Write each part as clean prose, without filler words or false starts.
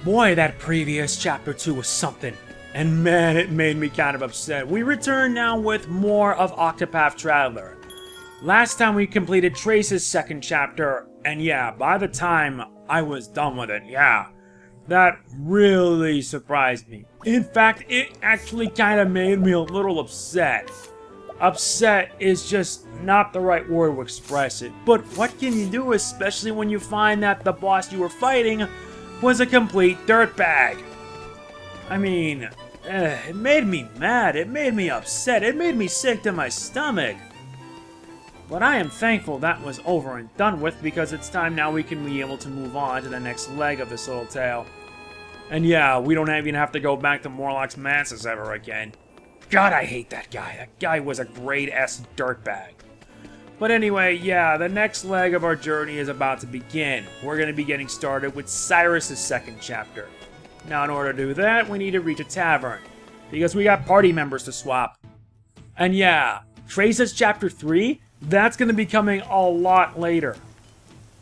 Boy, that previous chapter 2 was something. And man, it made me kind of upset. We return now with more of Octopath Traveler. Last time we completed Tressa's second chapter, and yeah, by the time I was done with it, yeah, that really surprised me. In fact, it actually kind of made me a little upset. Upset is just not the right word to express it. But what can you do, especially when you find that the boss you were fighting was a complete dirtbag? I mean, it made me mad, it made me upset, it made me sick to my stomach. But I am thankful that was over and done with, because it's time now we can be able to move on to the next leg of this little tale. And yeah, we don't even have to go back to Morlock's Mansus ever again. God, I hate that guy. That guy was a grade-S dirtbag. But anyway, yeah, the next leg of our journey is about to begin. We're going to be getting started with Cyrus's second chapter. Now, in order to do that, we need to reach a tavern, because we got party members to swap. And yeah, Tressa's chapter 3, that's going to be coming a lot later.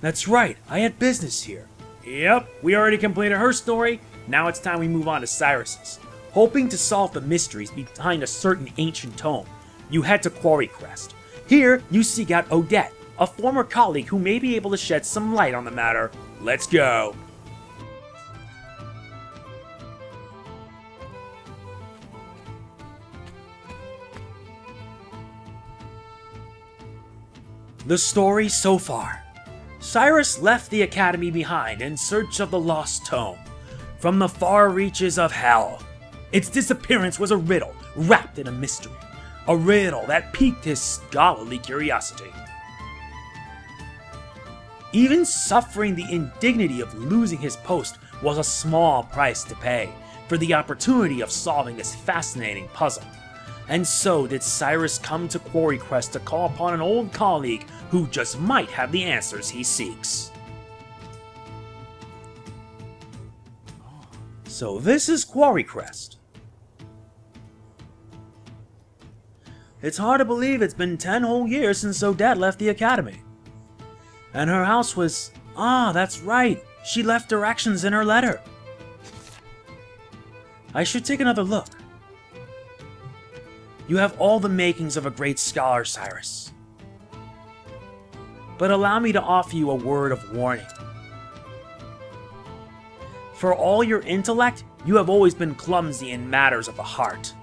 That's right, I had business here. Yep, we already completed her story. Now it's time we move on to Cyrus's. Hoping to solve the mysteries behind a certain ancient tome, you head to Quarry Crest. Here, you seek out Odette, a former colleague who may be able to shed some light on the matter. Let's go! The story so far. Cyrus left the academy behind in search of the lost tome from the far reaches of hell. Its disappearance was a riddle wrapped in a mystery, a riddle that piqued his scholarly curiosity. Even suffering the indignity of losing his post was a small price to pay for the opportunity of solving this fascinating puzzle. And so did Cyrus come to Quarry Crest to call upon an old colleague who just might have the answers he seeks. So this is Quarry Crest. It's hard to believe it's been 10 whole years since Odette left the academy. And her house was... Ah, that's right. She left directions in her letter. I should take another look. You have all the makings of a great scholar, Cyrus. But allow me to offer you a word of warning. For all your intellect, you have always been clumsy in matters of the heart.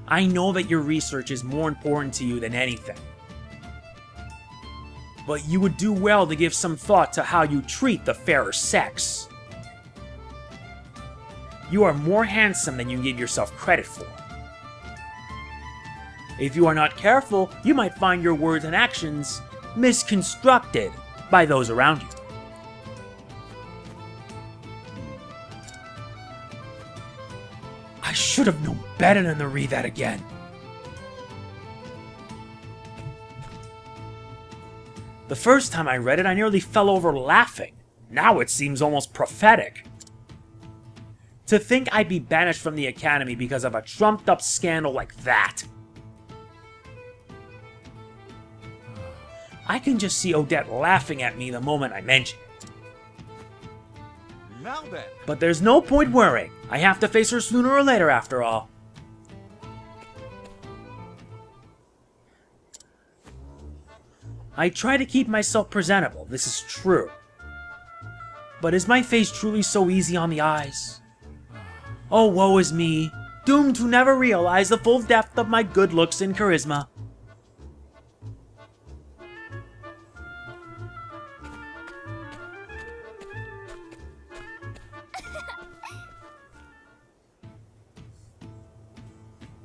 I know that your research is more important to you than anything. But you would do well to give some thought to how you treat the fairer sex. You are more handsome than you give yourself credit for. If you are not careful, you might find your words and actions misconstrued by those around you. I should have known better than to read that again. The first time I read it, I nearly fell over laughing. Now it seems almost prophetic. To think I'd be banished from the academy because of a trumped-up scandal like that. I can just see Odette laughing at me the moment I mention it. Now then. But there's no point worrying. I have to face her sooner or later after all. I try to keep myself presentable, this is true. But is my face truly so easy on the eyes? Oh, woe is me, doomed to never realize the full depth of my good looks and charisma.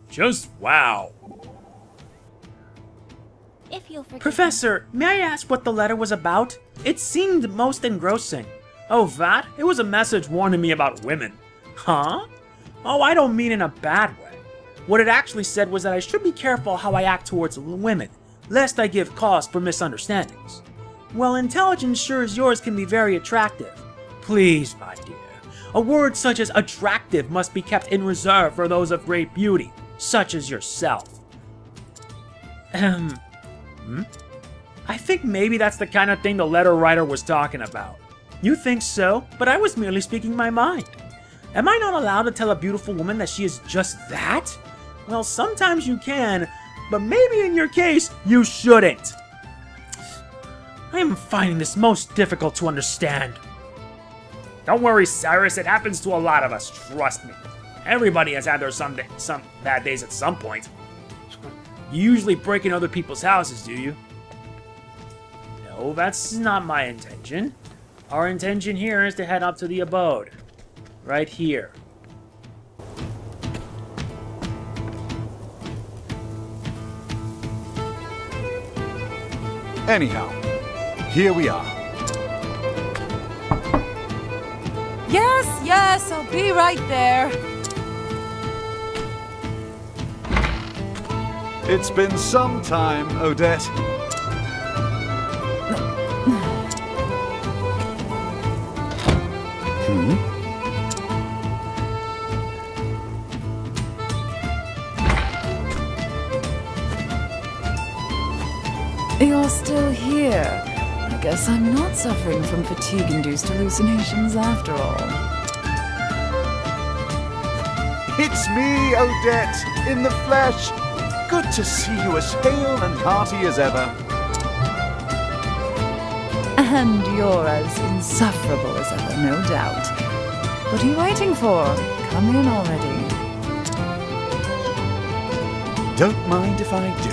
Just wow. If you'll forgive Professor, may I ask what the letter was about? It seemed most engrossing. Oh, that? It was a message warning me about women. Huh? Oh, I don't mean in a bad way. What it actually said was that I should be careful how I act towards women, lest I give cause for misunderstandings. Well, intelligence sure as yours can be very attractive. Please, my dear, a word such as attractive must be kept in reserve for those of great beauty, such as yourself. I think maybe that's the kind of thing the letter writer was talking about. You think so, but I was merely speaking my mind. Am I not allowed to tell a beautiful woman that she is just that? Well, sometimes you can, but maybe in your case, you shouldn't. I am finding this most difficult to understand. Don't worry, Cyrus, it happens to a lot of us, trust me. Everybody has had their some bad days at some point. You usually break in other people's houses, do you? No, that's not my intention. Our intention here is to head up to the abode. Right here. Anyhow, here we are. Yes, I'll be right there. It's been some time, Odette. You're still here. I guess I'm not suffering from fatigue-induced hallucinations after all. It's me, Odette, in the flesh. Good to see you as hale and hearty as ever. And you're as insufferable as ever, no doubt. What are you waiting for? Come in already. Don't mind if I do.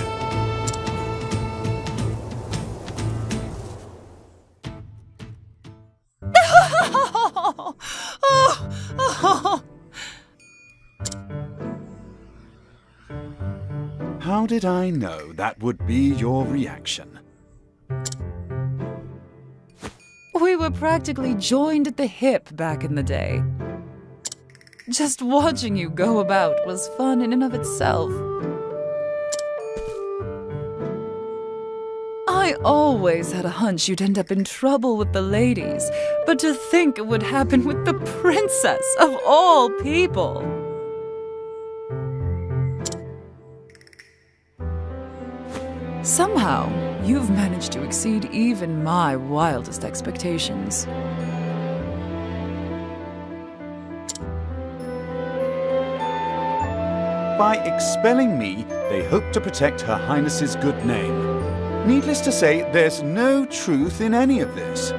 How did I know that would be your reaction? We were practically joined at the hip back in the day. Just watching you go about was fun in and of itself. I always had a hunch you'd end up in trouble with the ladies, but to think it would happen with the princess of all people. Somehow, you've managed to exceed even my wildest expectations. By expelling me, they hope to protect Her Highness's good name. Needless to say, there's no truth in any of this.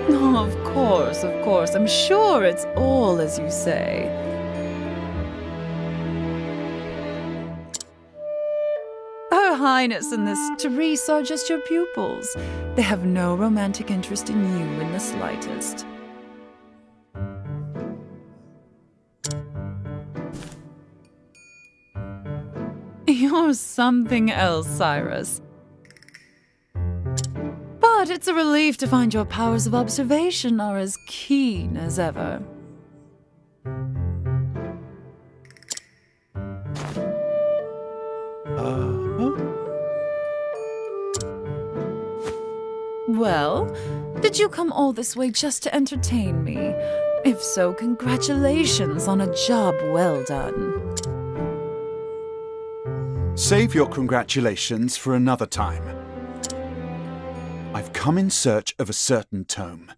Oh, of course, I'm sure it's all as you say. Her Highness and this Tressa are just your pupils. They have no romantic interest in you in the slightest. You're something else, Cyrus. But it's a relief to find your powers of observation are as keen as ever. Well, did you come all this way just to entertain me? If so, congratulations on a job well done. Save your congratulations for another time. I've come in search of a certain tome.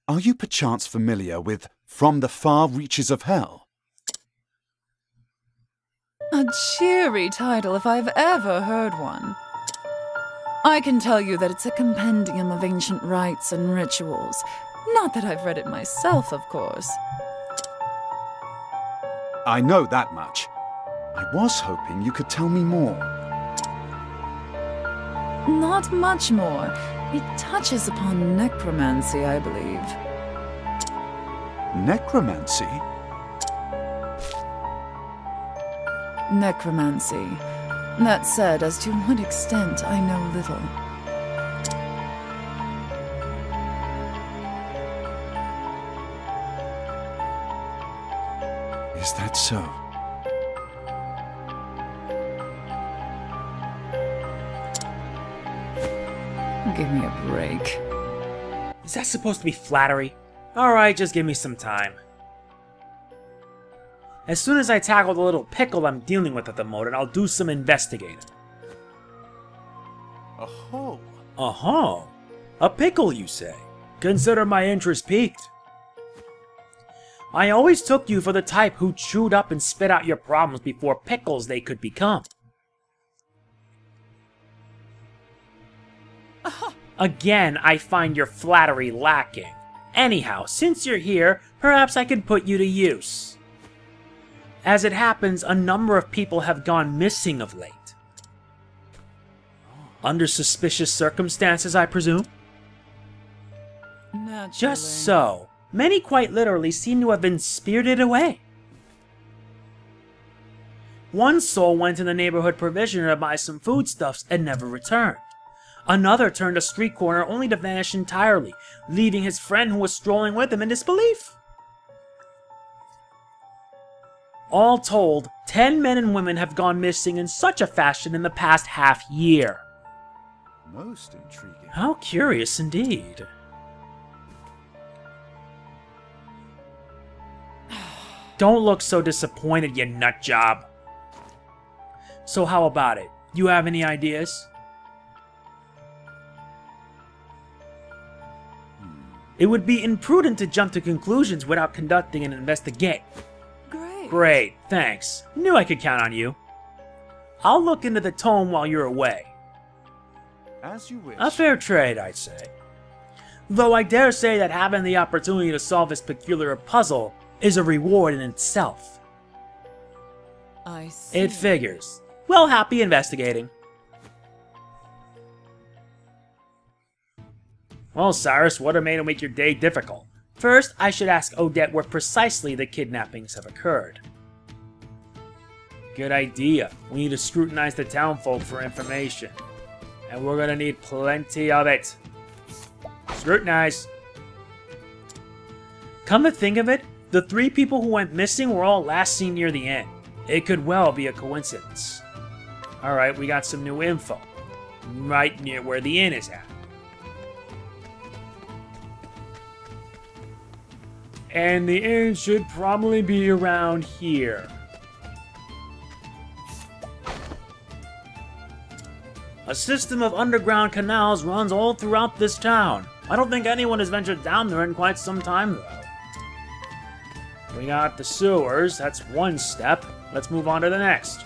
Are you perchance familiar with From the Far Reaches of Hell? A cheery title if I've ever heard one. I can tell you that it's a compendium of ancient rites and rituals. Not that I've read it myself, of course. I know that much. I was hoping you could tell me more. Not much more. It touches upon necromancy, I believe. Necromancy? Necromancy. That said, as to what extent, I know little. Is that so? Give me a break. Is that supposed to be flattery? Alright, just give me some time. As soon as I tackle the little pickle I'm dealing with at the moment, I'll do some investigating. A hole? A hole? A pickle, you say? Consider my interest piqued. I always took you for the type who chewed up and spit out your problems before pickles they could become. Again, I find your flattery lacking. Anyhow, since you're here, perhaps I can put you to use. As it happens, a number of people have gone missing of late. Under suspicious circumstances, I presume? Naturally. Just so. Many quite literally seem to have been spirited away. One soul went to the neighborhood provisioner to buy some foodstuffs and never returned. Another turned a street corner only to vanish entirely, leaving his friend who was strolling with him in disbelief. All told, 10 men and women have gone missing in such a fashion in the past half-year. Most intriguing. How curious indeed. Don't look so disappointed, you nutjob. So how about it? You have any ideas? It would be imprudent to jump to conclusions without conducting an investigation. Great, thanks. Knew I could count on you. I'll look into the tome while you're away. As you wish. A fair trade, I'd say. Though I dare say that having the opportunity to solve this peculiar puzzle is a reward in itself. I see. It figures. Well, happy investigating. Well, Cyrus, what made to make your day difficult? First, I should ask Odette where precisely the kidnappings have occurred. Good idea. We need to scrutinize the townfolk for information. And we're gonna need plenty of it. Scrutinize. Come to think of it, the 3 people who went missing were all last seen near the inn. It could well be a coincidence. Alright, we got some new info. Right near where the inn is at. And the inn should probably be around here. A system of underground canals runs all throughout this town. I don't think anyone has ventured down there in quite some time, though. We got the sewers, that's one step. Let's move on to the next.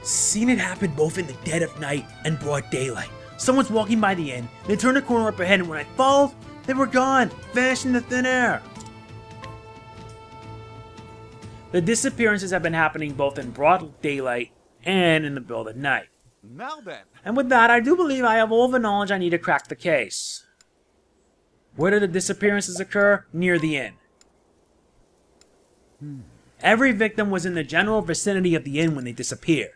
Seen it happen both in the dead of night and broad daylight. Someone's walking by the inn, they turned a corner up ahead, and when I followed, they were gone, vanished into thin air. The disappearances have been happening both in broad daylight and in the middle of the night. Now then. And with that, I do believe I have all the knowledge I need to crack the case. Where did the disappearances occur? Near the inn. Every victim was in the general vicinity of the inn when they disappeared.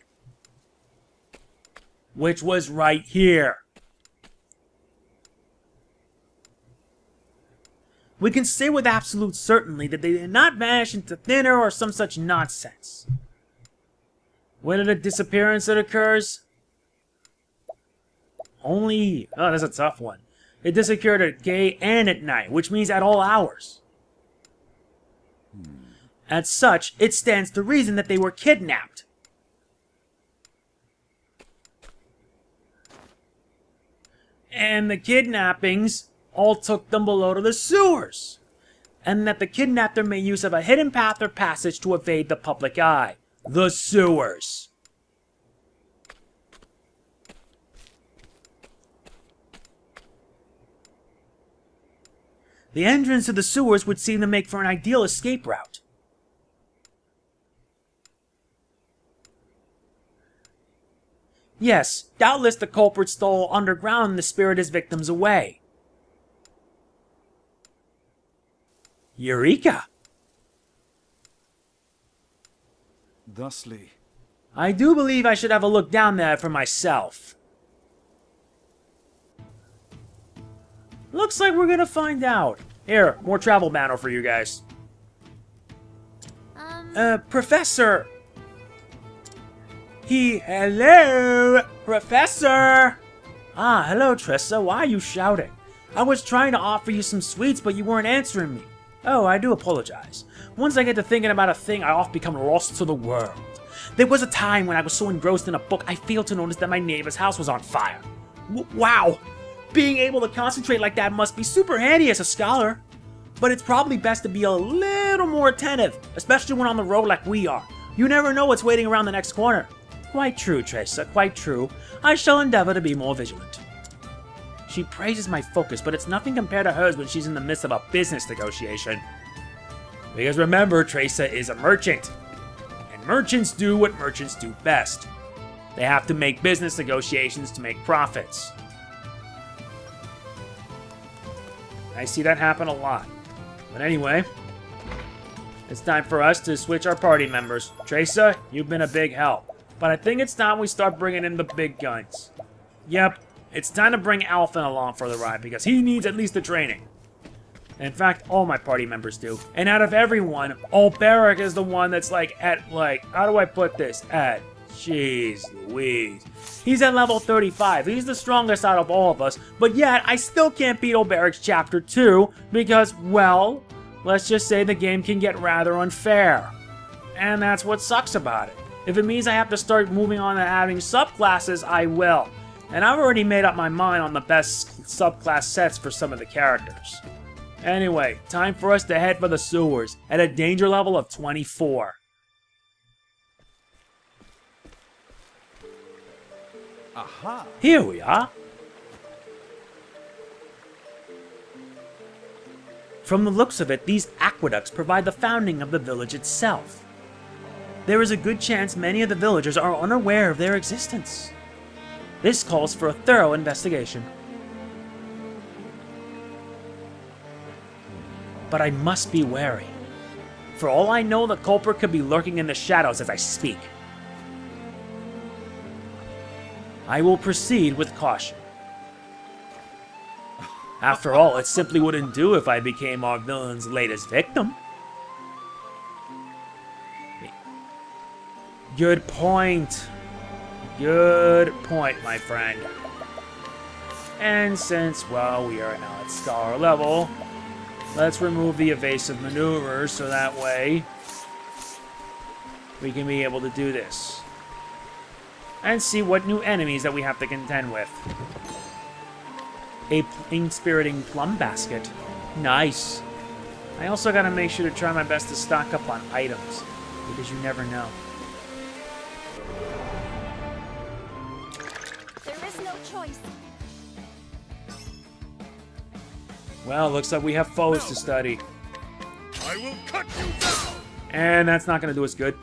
Which was right here. We can say with absolute certainty that they did not vanish into thin air or some such nonsense. When did a disappearance that occurs? Only... oh, that's a tough one. It disappeared at day and at night, which means at all hours. As such, it stands to reason that they were kidnapped. And the kidnappings all took them below to the sewers. And that the kidnapper made use of a hidden path or passage to evade the public eye. The sewers. The entrance to the sewers would seem to make for an ideal escape route. Yes, doubtless the culprit stole underground to spirit his victims away. Eureka! Thusly. I do believe I should have a look down there for myself. Looks like we're gonna find out. Here, more travel manual for you guys. Professor! Hello! Professor! Ah, hello, Tressa. Why are you shouting? I was trying to offer you some sweets, but you weren't answering me. Oh, I do apologize. Once I get to thinking about a thing, I often become lost to the world. There was a time when I was so engrossed in a book I failed to notice that my neighbor's house was on fire. Wow! Being able to concentrate like that must be super handy as a scholar. But it's probably best to be a little more attentive, especially when on the road like we are. You never know what's waiting around the next corner. Quite true, Tressa, quite true. I shall endeavor to be more vigilant. She praises my focus, but it's nothing compared to hers when she's in the midst of a business negotiation. Because remember, Tressa is a merchant. And merchants do what merchants do best. They have to make business negotiations to make profits. I see that happen a lot. But anyway, it's time for us to switch our party members. Tressa, you've been a big help. But I think it's time we start bringing in the big guns. Yep, it's time to bring Alphen along for the ride because he needs at least the training. In fact, all my party members do. And out of everyone, Albright is the one that's how do I put this? Jeez Louise. He's at level 35. He's the strongest out of all of us. But yet, I still can't beat Albright's Chapter 2 because, well, let's just say the game can get rather unfair. And that's what sucks about it. If it means I have to start moving on to having subclasses, I will. And I've already made up my mind on the best subclass sets for some of the characters. Anyway, time for us to head for the sewers at a danger level of 24. Aha! Here we are. From the looks of it, these aqueducts provide the founding of the village itself. There is a good chance many of the villagers are unaware of their existence. This calls for a thorough investigation. But I must be wary. For all I know, the culprit could be lurking in the shadows as I speak. I will proceed with caution. After all, it simply wouldn't do if I became our villain's latest victim. Good point. Good point, my friend. And since, well, we are now at scholar level, let's remove the evasive maneuvers so that way we can be able to do this. And see what new enemies that we have to contend with. A plain-spiriting plum basket. Nice. I also gotta make sure to try my best to stock up on items, because you never know. There is no choice. Well, looks like we have foes to study. I will cut you down. And that's not gonna do us good.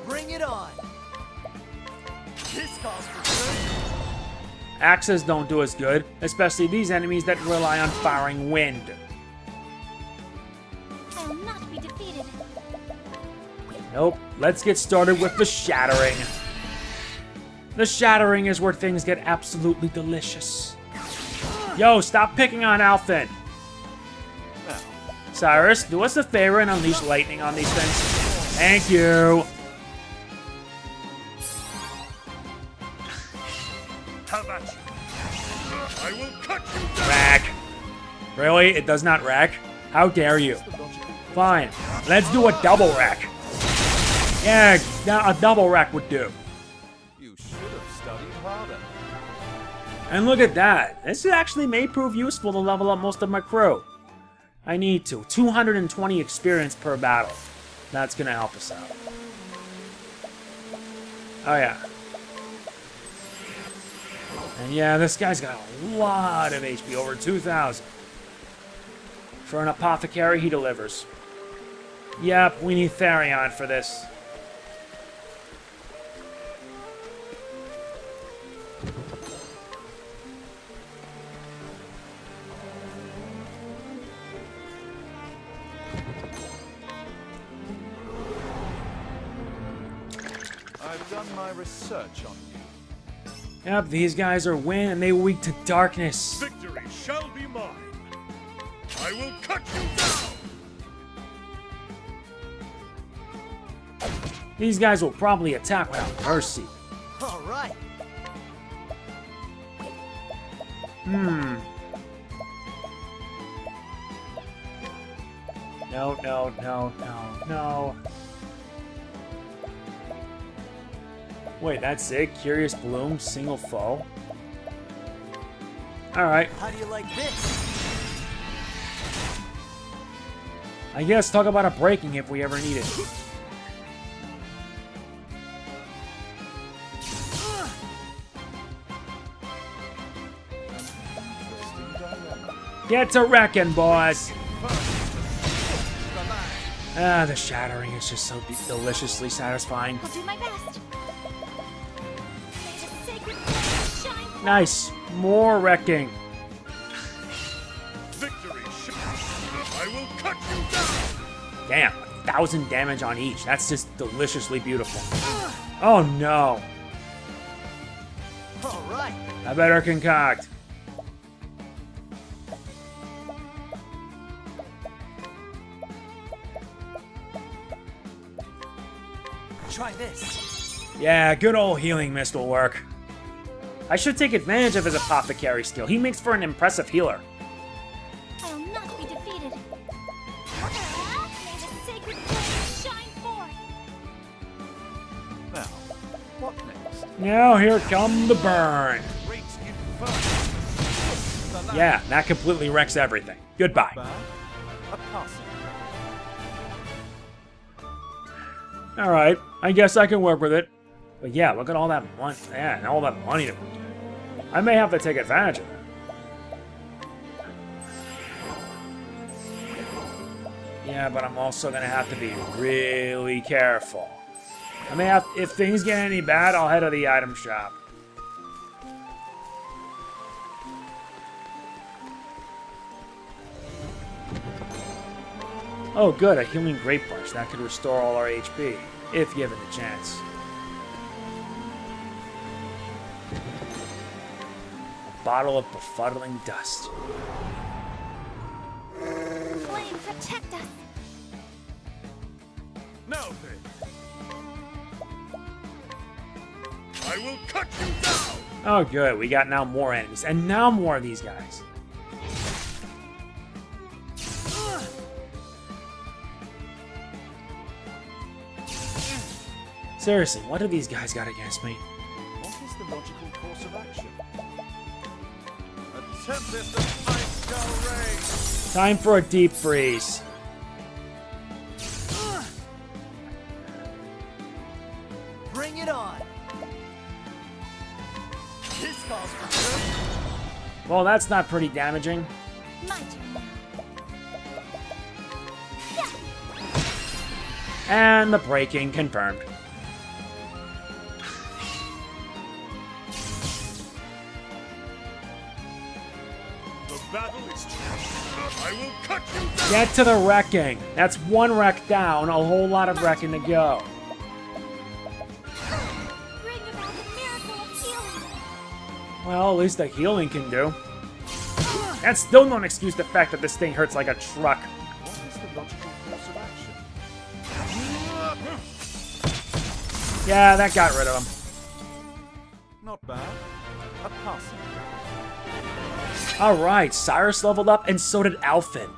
Bring it on. This calls for good. Axes don't do us good, especially these enemies that rely on firing wind. I will not be defeated. Nope. Let's get started with the shattering. The shattering is where things get absolutely delicious. Yo, stop picking on Alphen. Cyrus, do us a favor and unleash lightning on these things. Thank you. How about you? I will cut you down. Rack. Really? It does not rack? How dare you? Fine. Let's do a double rack. Yeah, a double rack would do. You should have studied harder. And look at that. This actually may prove useful to level up most of my crew. I need to. 220 experience per battle. That's gonna help us out. Oh yeah. And yeah, this guy's got a lot of HP, over 2,000. For an apothecary, he delivers. Yep, we need Therion for this. I've done my research on you. Yep, these guys are wind and they weak to darkness. Victory shall be mine. I will cut you down. These guys will probably attack without mercy. All right. No, no, no, no, no. Wait, that's it? Curious Bloom, single foe? Alright. How do you like this? I guess talk about a breaking if we ever need it. Get to wrecking, boys! Ah, the shattering is just so deliciously satisfying. I'll do my best. May the sacred flame shine. Nice. More wrecking. Victory! I will cut you down! Damn, 1,000 damage on each. That's just deliciously beautiful. Oh no. All right. I better concoct. Try this. Yeah, good old healing mist will work. I should take advantage of his apothecary skill. He makes for an impressive healer. I'll not be defeated. May the sacred flame shine forth. Now, what next? Now here come the burn. Great inferno. Yeah, that completely wrecks everything. Goodbye. Bad? A passing. Alright, I guess I can work with it. But yeah, look at all that money. Yeah, and all that money to I may have to take advantage of it. Yeah, but I'm also gonna have to be really careful. I may have, if things get any bad, I'll head to the item shop. Oh good, a healing grape punch. That could restore all our HP, if given the chance. A bottle of befuddling dust. Flame, protect us. Now then! I will cut you down! Oh good, we got now more enemies, and now more of these guys. Seriously, what do these guys got against me? What is the logical course of action? A tempest of ice shall rain. Time for a deep freeze. Bring it on. This calls for good. Well, that's not pretty damaging. My turn now. And the breaking confirmed. The battle is I will cut you down! Get to the wrecking. That's one wreck down, a whole lot of wrecking to go. Bring about the miracle of healing. Well, at least the healing can do. That's still no excuse the fact that this thing hurts like a truck. What is the logical course of action? Yeah, that got rid of him. Not bad. A passing. Alright, Cyrus leveled up and so did Alphin.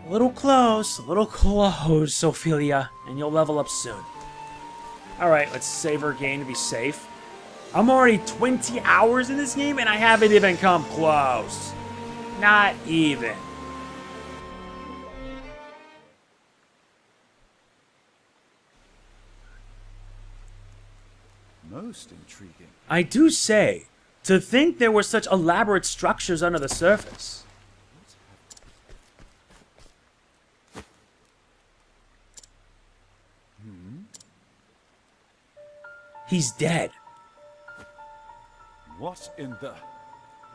A little close, Ophilia, and you'll level up soon. Alright, let's save our game to be safe. I'm already 20 hours in this game and I haven't even come close. Not even. Most intriguing. I do say, to think there were such elaborate structures under the surface. He's dead. What in the...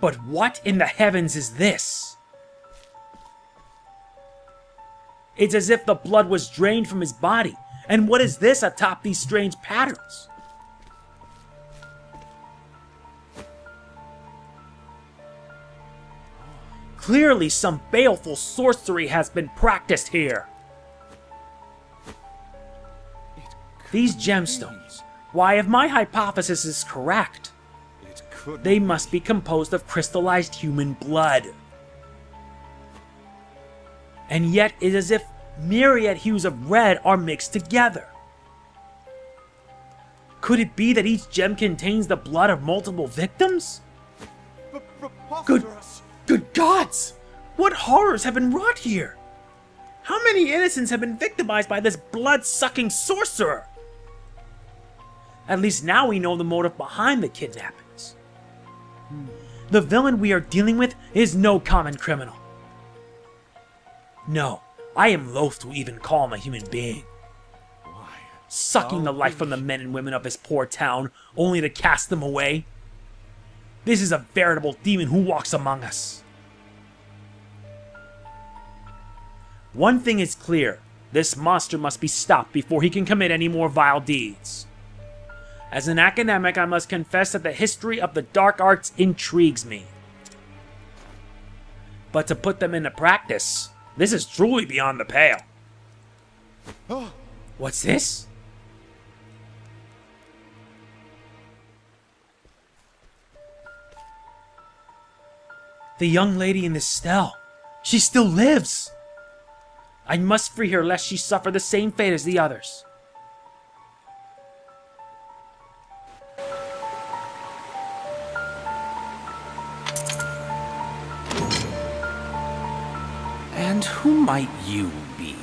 But what in the heavens is this? It's as if the blood was drained from his body. And what is this atop these strange patterns? Clearly some baleful sorcery has been practiced here. These gemstones, why, if my hypothesis is correct, It could... they must be composed of crystallized human blood. and yet it is as if myriad hues of red are mixed together. Could it be that each gem contains the blood of multiple victims? Good gods! What horrors have been wrought here? How many innocents have been victimized by this blood-sucking sorcerer? At least now we know the motive behind the kidnappings. The villain we are dealing with is no common criminal. No, I am loath to even call him a human being. Sucking the life from the men and women of this poor town, only to cast them away. This is a veritable demon who walks among us. One thing is clear, this monster must be stopped before he can commit any more vile deeds. As an academic, I must confess that the history of the dark arts intrigues me. But to put them into practice, this is truly beyond the pale. What's this? The young lady in this cell. She still lives. I must free her lest she suffer the same fate as the others. And who might you be?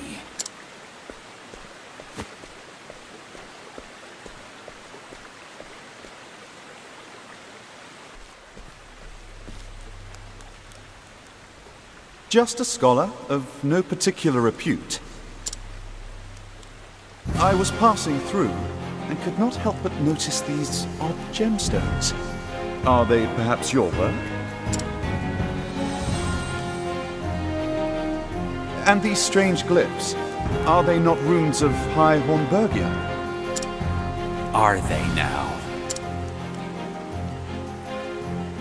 Just a scholar of no particular repute. I was passing through and could not help but notice these odd gemstones. Are they perhaps your work? And these strange glyphs, are they not runes of High Hornburgia? Are they now?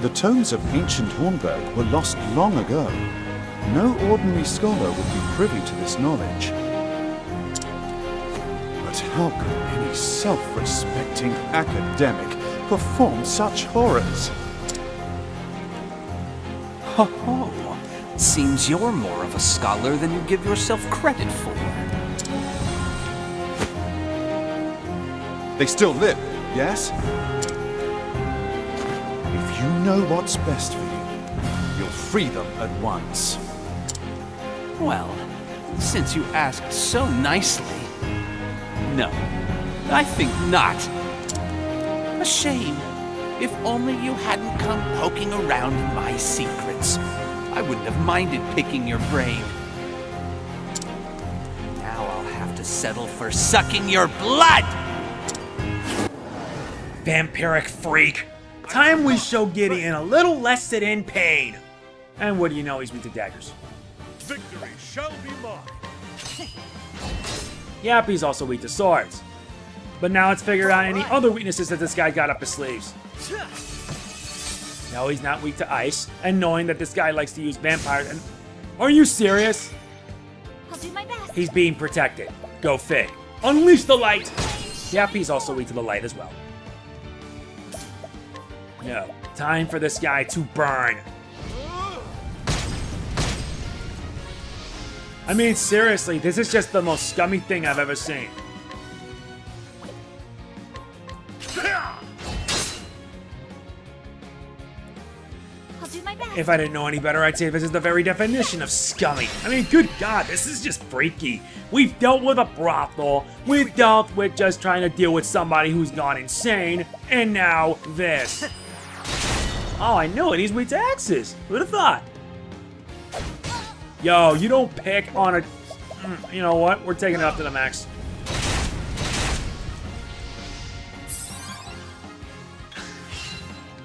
The tomes of ancient Hornburg were lost long ago. No ordinary scholar would be privy to this knowledge. But how could any self-respecting academic perform such horrors? Ho ho! Seems you're more of a scholar than you give yourself credit for. They still live, yes? If you know what's best for you, you'll free them at once. Well, since you asked so nicely, no, I think not. A shame. If only you hadn't come poking around in my secrets. I wouldn't have minded picking your brain. Now I'll have to settle for sucking your blood! Vampiric freak. Time we show Gideon a little lesson in pain. And what do you know, he's weak to daggers. Victory shall be mine. Yep, he's also weak to swords. But now let's figure out any other weaknesses that this guy got up his sleeves. No, he's not weak to ice, and knowing that this guy likes to use vampires and... Are you serious? I'll do my best. He's being protected. Go fig. Unleash the light! Yep, he's also weak to the light as well. No, time for this guy to burn. I mean, seriously, this is just the most scummy thing I've ever seen. I'll do my best. If I didn't know any better, I'd say this is the very definition of scummy. I mean, good God, this is just freaky. We've dealt with a brothel, we've dealt with just trying to deal with somebody who's gone insane, and now this. Oh, I know it, he's weak to axes. Who'd have thought? Yo, you don't pick on a... You know what? We're taking it up to the max.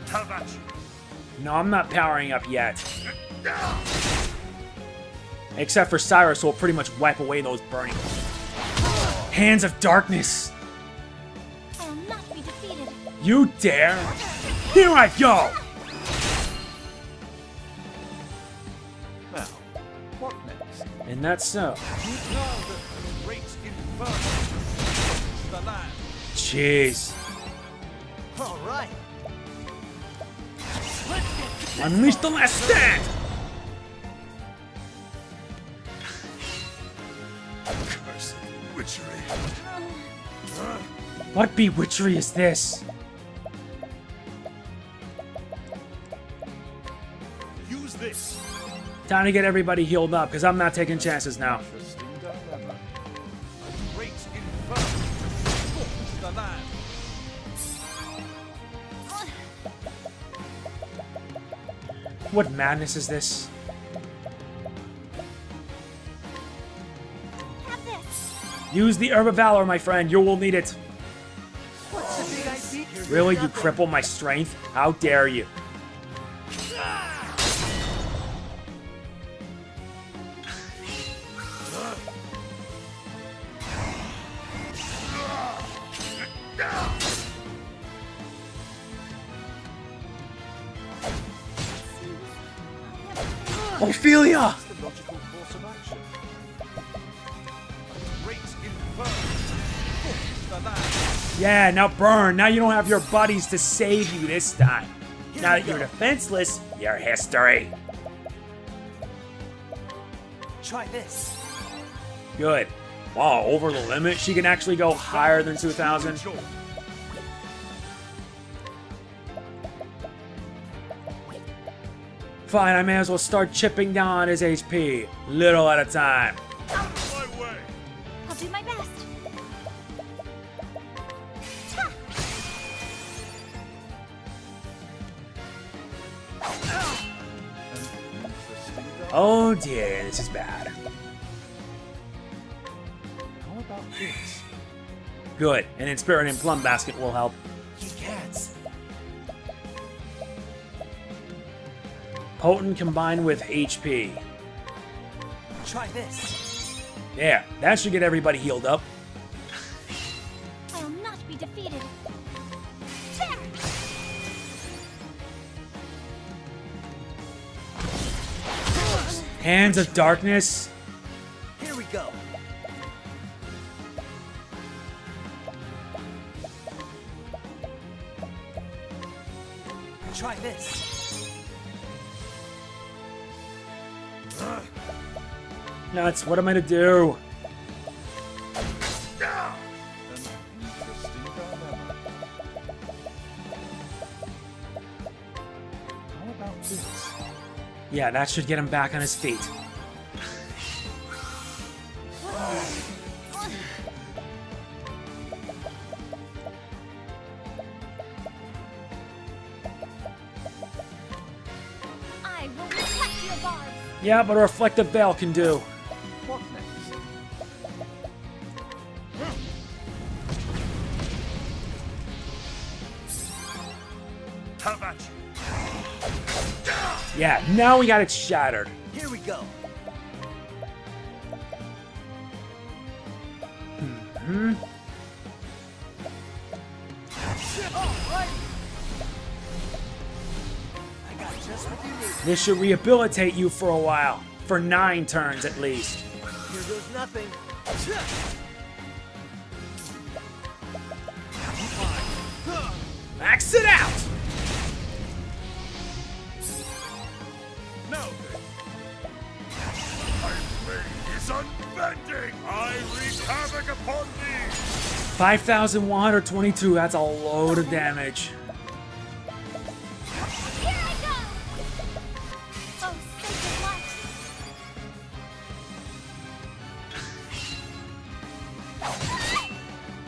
How about you? No, I'm not powering up yet. Except for Cyrus, who will pretty much wipe away those burning. Hands of darkness. I will not be defeated. You dare? Here I go! Now, what next? And that's so. Jeez. All right. Unleash the last stand! bewitchery. What bewitchery is this? Use this. Time to get everybody healed up, because I'm not taking chances now. Interesting dilemma. Great inferno to scorch the land. What madness is this? Have this. Use the Herb of Valor, my friend. You will need it. What's the big idea? Really? You cripple my strength? How dare you? Ophilia! The logical course of action. Great inferno to scorch the land. Yeah, now burn. Now you don't have your buddies to save you this time. Now that you're defenseless, you're history. Try this. Good. Wow, over the limit? She can actually go higher than 2,000? Fine, I may as well start chipping down his HP. Little at a time. My way. I'll do my best. Oh dear, this is bad. How about this? Good, and then Spirit and Plum Basket will help. He can't. Potent combined with HP. Try this. Yeah, that should get everybody healed up. I will not be defeated. Hands of Darkness. Here we go. Try this. Nuts, what am I to do? Interesting dilemma. How about this? Yeah, that should get him back on his feet. I will reflect your barbs. Yeah, but a Reflective Veil can do. What next? Have at you. Yeah, now we got it shattered. Here we go. I got just what you need. This should rehabilitate you for a while. For 9 turns at least. Here goes nothing. Max it out! Now then. My blade is unbending. I wreak havoc upon thee. 5,122, that's a load of damage. Here I go. Oh, sacred light.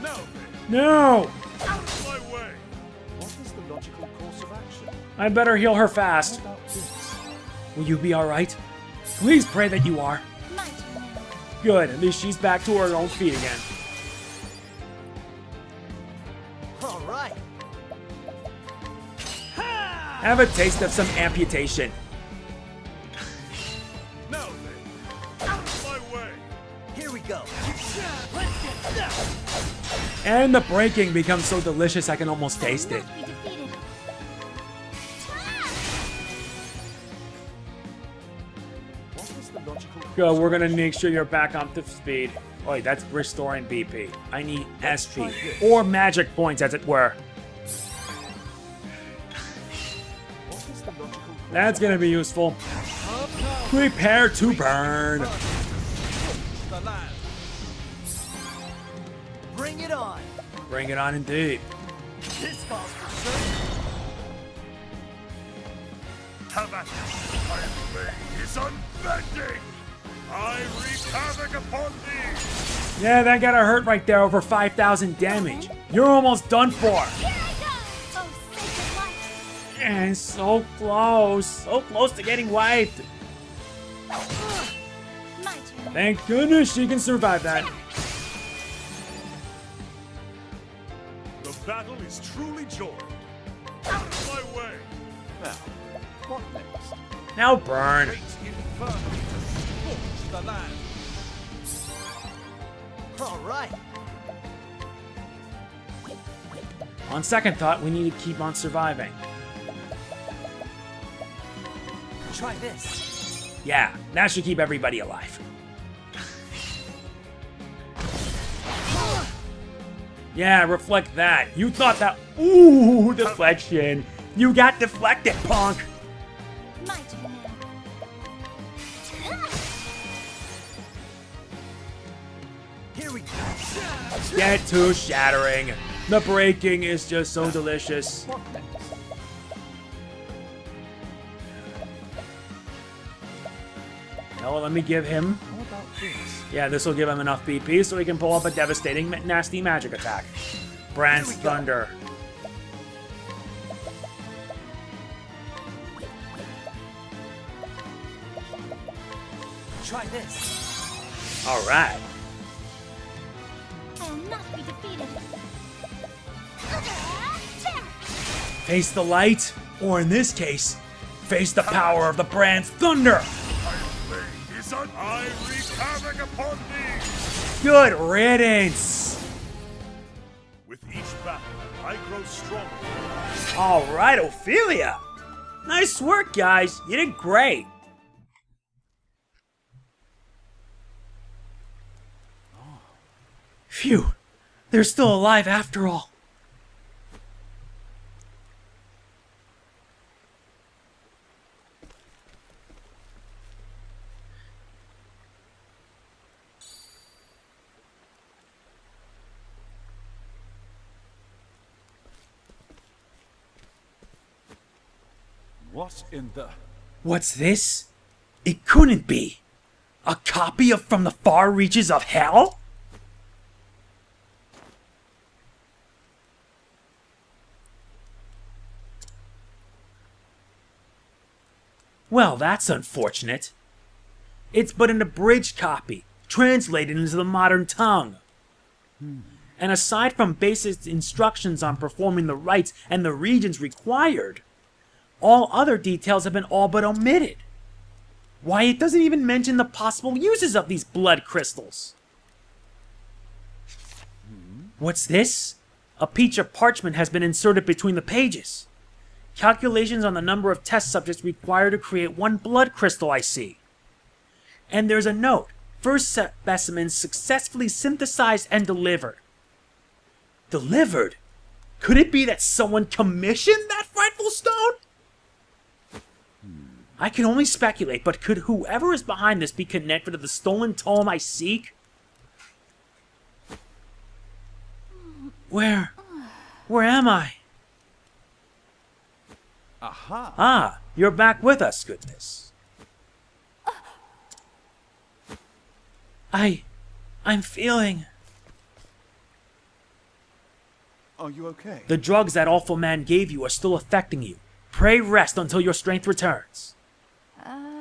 Now then. No! My way. What is the logical course of action? I better heal her fast. How about this? Will you be alright? Please pray that you are. My turn now. Good, at least she's back to her own feet again. All right. Have a taste of some amputation. Now then. My way. Here we go. And the breaking becomes so delicious I can almost taste it. Not be defeated. What is the logical Good, we're gonna make sure you're back on to speed. Wait, that's restoring BP. I need SP. Or magic points, as it were. What is the logical course? That's gonna be useful. Prepare to burn. The land. Bring it on. Bring it on indeed. This calls for sure. Have at it. My blade is unbending. I wreak havoc upon thee. Yeah, that got her hurt right there, over 5,000 damage. You're almost done for. Here I go! Oh, sacred light! And so close to getting wiped. My turn. Thank goodness she can survive that. The battle is truly joined. Out of my way. Now, what next? Now burn. Great inferno to scorch the land. All right. On second thought, we need to keep on surviving. Try this. Yeah, that should keep everybody alive. Yeah, reflect that. You thought that. Ooh, deflection. You got deflected, punk. My turn now. Here we go. Get to shattering. The breaking is just so delicious. What next? No, let me give him. How about this? Yeah, this will give him enough BP so he can pull up a devastating, nasty magic attack. Brand's Here we go. Thunder. Try this. Alright. I will not be defeated. Face the light, or in this case, face the power of the Brand's Thunder. My blade is I wreak havoc upon thee. Good riddance. With each battle, I grow stronger. Alright, Ophilia. Nice work, guys. You did great. Phew. They're still alive after all. What in the... What's this? It couldn't be. A copy of From the Far Reaches of Hell? Well, that's unfortunate. It's but an abridged copy, translated into the modern tongue. And aside from basic instructions on performing the rites and the regions required, all other details have been all but omitted. Why, it doesn't even mention the possible uses of these blood crystals. What's this? A peach of parchment has been inserted between the pages. Calculations on the number of test subjects required to create one blood crystal, I see. And there's a note. First specimen successfully synthesized and delivered. Delivered? Could it be that someone commissioned that frightful stone? I can only speculate, but could whoever is behind this be connected to the stolen tome I seek? Where am I? Aha! Ah, you're back with us, goodness. I'm feeling... Are you okay? The drugs that awful man gave you are still affecting you. Pray rest until your strength returns.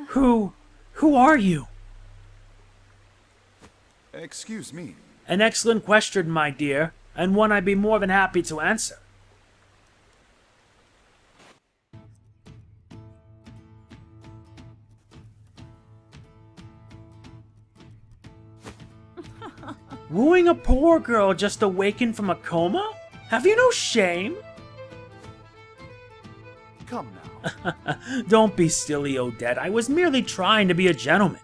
Who are you? Excuse me. An excellent question, my dear, and one I'd be more than happy to answer. Wooing a poor girl just awakened from a coma? Have you no shame? Come now. Don't be silly, Odette. I was merely trying to be a gentleman.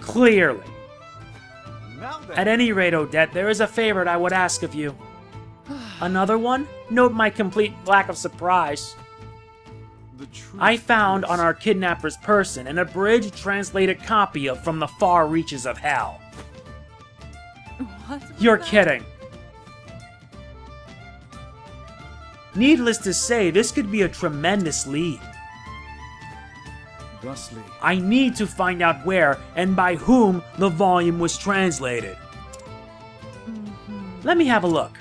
Clearly. Now then. At any rate, Odette, there is a favor I would ask of you. Another one? Note my complete lack of surprise. The truth I found is- on our kidnapper's person an abridged translated copy of From the Far Reaches of Hell. What? You're kidding. Needless to say, this could be a tremendous lead. Thusly, I need to find out where and by whom the volume was translated. Let me have a look.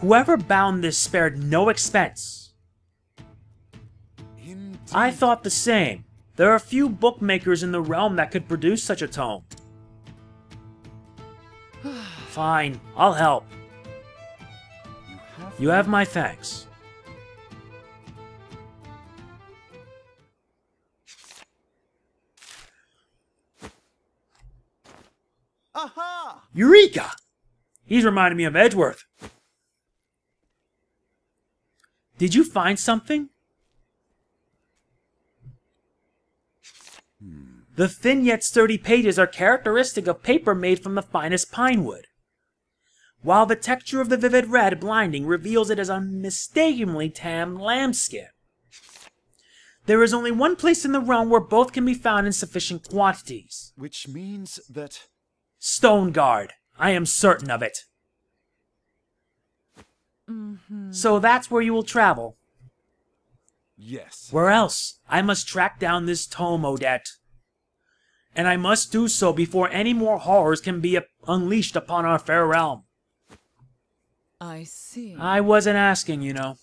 Whoever bound this spared no expense. indeed. I thought the same. There are few bookmakers in the realm that could produce such a tome. Fine, I'll help. You have my thanks. Aha! Eureka! He's reminding me of Edgeworth. Did you find something? The thin yet sturdy pages are characteristic of paper made from the finest pine wood, while the texture of the vivid red blinding reveals it as unmistakably tanned lambskin. There is only one place in the realm where both can be found in sufficient quantities. Which means that... Stoneguard. I am certain of it. So that's where you will travel. Yes. Where else? I must track down this tome, Odette. And I must do so before any more horrors can be unleashed upon our fair realm. I see. I wasn't asking, you know.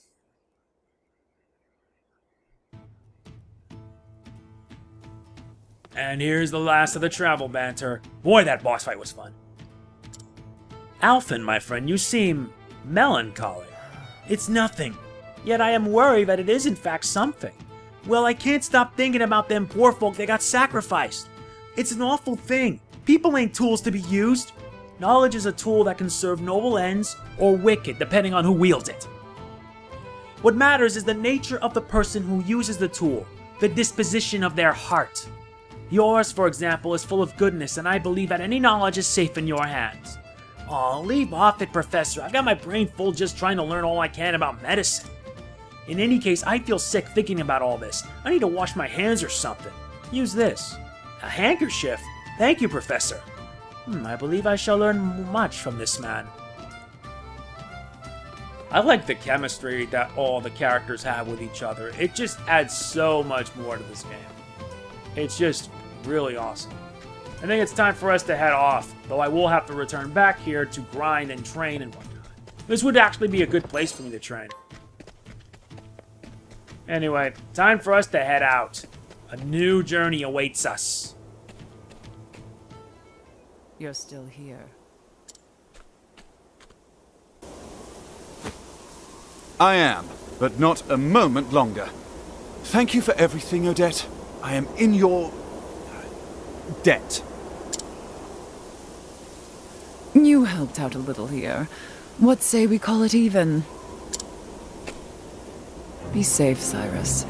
And here's the last of the travel banter. Boy, that boss fight was fun. Alphen, my friend, you seem melancholy. It's nothing. Yet I am worried that it is in fact something. Well, I can't stop thinking about them poor folk that got sacrificed. It's an awful thing. People ain't tools to be used. Knowledge is a tool that can serve noble ends or wicked, depending on who wields it. What matters is the nature of the person who uses the tool, the disposition of their heart. Yours, for example, is full of goodness, and I believe that any knowledge is safe in your hands. Aw, leave off it, Professor. I've got my brain full just trying to learn all I can about medicine. In any case, I feel sick thinking about all this. I need to wash my hands or something. Use this. A handkerchief? Thank you, Professor. I believe I shall learn much from this man. I like the chemistry that all the characters have with each other. It just adds so much more to this game. It's just really awesome. I think it's time for us to head off, though I will have to return back here to grind and train and whatnot. This would actually be a good place for me to train. Anyway, time for us to head out. A new journey awaits us. You're still here. I am, but not a moment longer. Thank you for everything, Odette. I am in your... debt. You helped out a little here. What say we call it even? Be safe, Cyrus.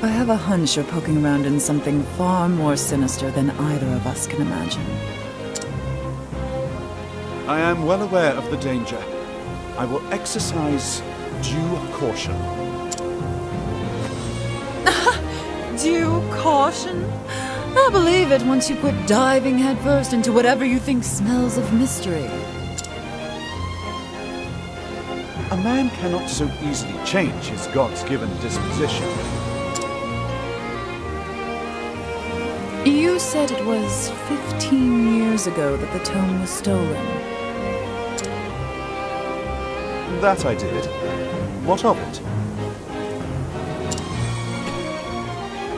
I have a hunch you're poking around in something far more sinister than either of us can imagine. I am well aware of the danger. I will exercise due caution. Due caution? I'll believe it once you quit diving headfirst into whatever you think smells of mystery. A man cannot so easily change his God's-given disposition. You said it was 15 years ago that the tome was stolen. That I did. What of it?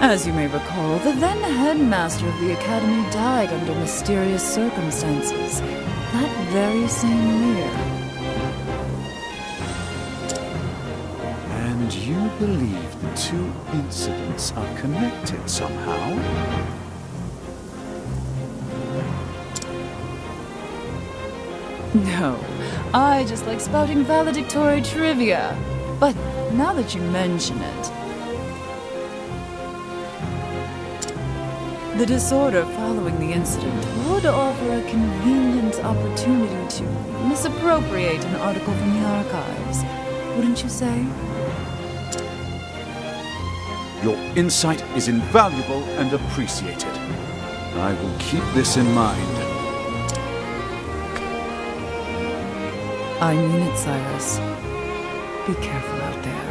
As you may recall, the then headmaster of the academy died under mysterious circumstances that very same year. And you believe the two incidents are connected somehow? No, I just like spouting valedictory trivia. But now that you mention it, the disorder following the incident would offer a convenient opportunity to misappropriate an article from the archives, wouldn't you say? Your insight is invaluable and appreciated. I will keep this in mind. I mean it, Cyrus. Be careful out there.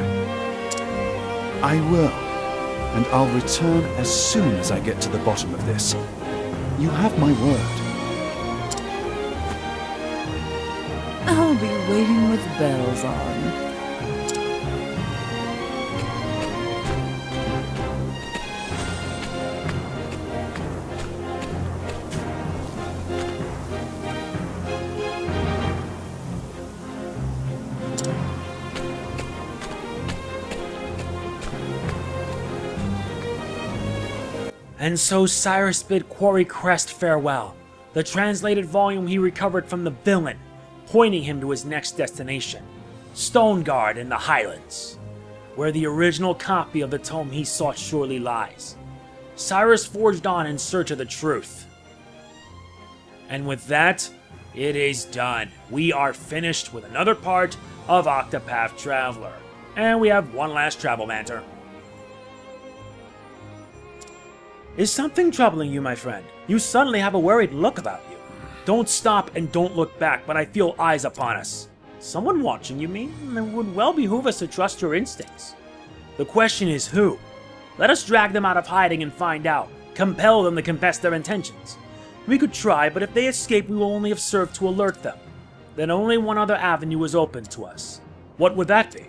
I will, and I'll return as soon as I get to the bottom of this. You have my word. I'll be waiting with bells on. And so Cyrus bid Quarry Crest farewell, the translated volume he recovered from the villain, pointing him to his next destination, Stoneguard in the Highlands, where the original copy of the tome he sought surely lies. Cyrus forged on in search of the truth. And with that, it is done. We are finished with another part of Octopath Traveler. And we have one last travel banter. Is something troubling you, my friend? You suddenly have a worried look about you. Don't stop and don't look back, but I feel eyes upon us. Someone watching, you mean? It would well behoove us to trust your instincts. The question is who? Let us drag them out of hiding and find out. Compel them to confess their intentions. We could try, but if they escape, we will only have served to alert them. Then only one other avenue is open to us. What would that be?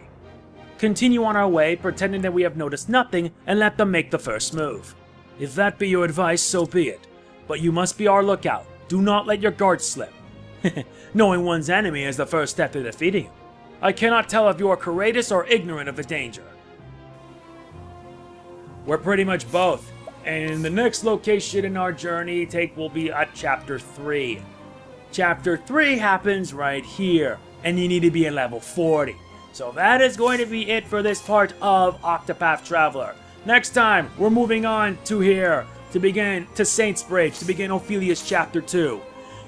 Continue on our way, pretending that we have noticed nothing, and let them make the first move. If that be your advice, so be it. But you must be our lookout. Do not let your guard slip. Knowing one's enemy is the first step to defeating him. I cannot tell if you are courageous or ignorant of the danger. We're pretty much both. And the next location in our journey will be at Chapter 3. Chapter 3 happens right here. And you need to be at level 40. So that is going to be it for this part of Octopath Traveler. Next time, we're moving on to here, to Saint's Bridge, to begin Ophilia's Chapter 2.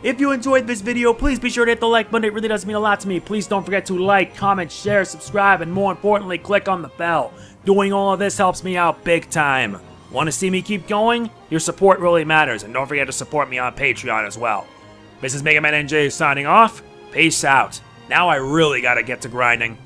If you enjoyed this video, please be sure to hit the like button, it really does mean a lot to me. Please don't forget to like, comment, share, subscribe, and more importantly, click on the bell. Doing all of this helps me out big time. Want to see me keep going? Your support really matters, and don't forget to support me on Patreon as well. This is MegamanNG signing off. Peace out. Now I really gotta get to grinding.